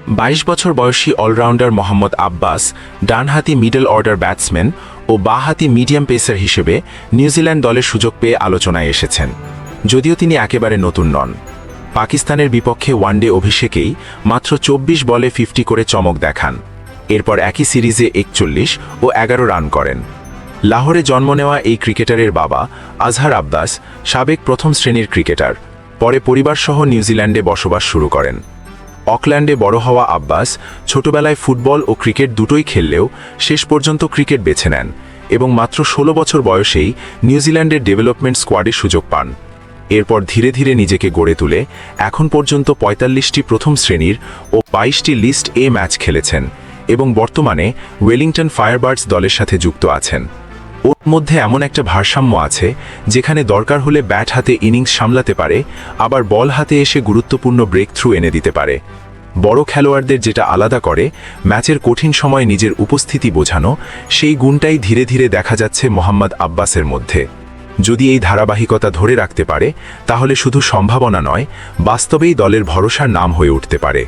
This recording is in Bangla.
22 বছর বয়সী অলরাউন্ডার মোহাম্মদ আব্বাস ডানহাতি মিডল অর্ডার ব্যাটসম্যান ও বাঁহাতি মিডিয়াম পেসার হিসেবে নিউজিল্যান্ড দলের সুযোগ পেয়ে আলোচনায় এসেছেন। যদিও তিনি একেবারে নতুন নন। পাকিস্তানের বিপক্ষে ওয়ানডে অভিষেকেই মাত্র 24 বলে 50 করে চমক দেখান। এরপর একই সিরিজে 41 ও 11 রান করেন। লাহোরে জন্ম নেওয়া এই ক্রিকেটারের বাবা আজহার আব্বাস সাবেক প্রথম শ্রেণীর ক্রিকেটার, পরে পরিবারসহ নিউজিল্যান্ডে বসবাস শুরু করেন। অকল্যান্ডে বড় হওয়া আব্বাস ছোটবেলায় ফুটবল ও ক্রিকেট দুটোই খেললেও শেষ পর্যন্ত ক্রিকেট বেছে নেন এবং মাত্র 16 বছর বয়সেই নিউজিল্যান্ডের ডেভেলপমেন্ট স্কোয়াডে সুযোগ পান। এরপর ধীরে ধীরে নিজেকে গড়ে তুলে এখন পর্যন্ত 45টি প্রথম শ্রেণীর ও 22টি লিস্ট এ ম্যাচ খেলেছেন এবং বর্তমানে ওয়েলিংটন ফায়ারবার্ডস দলের সাথে যুক্ত আছেন। ওর মধ্যে এমন একটা ভারসাম্য আছে যেখানে দরকার হলে ব্যাট হাতে ইনিংস সামলাতে পারে, আবার বল হাতে এসে গুরুত্বপূর্ণ ব্রেক থ্রু এনে দিতে পারে। বড় খেলোয়াড়দের যেটা আলাদা করে ম্যাচের কঠিন সময় নিজের উপস্থিতি বোঝানো, সেই গুণটাই ধীরে ধীরে দেখা যাচ্ছে মোহাম্মদ আব্বাসের মধ্যে। যদি এই ধারাবাহিকতা ধরে রাখতে পারে তাহলে শুধু সম্ভাবনা নয়, বাস্তবেই দলের ভরসার নাম হয়ে উঠতে পারে।